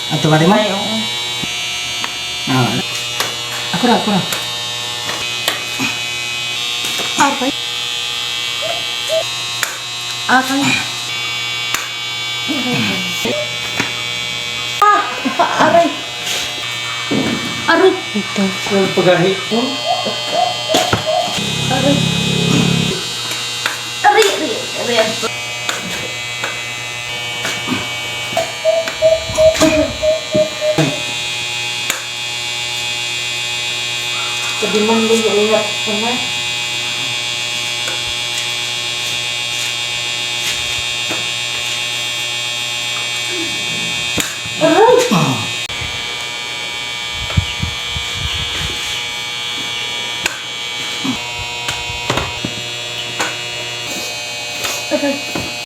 Ato ba mo? Ay, oo. Ah. Ako na. Apay. Apay. Aray. Aray. Ito. Yung pagahi. Aray. Aray. Sabi man din yung ingat ko na.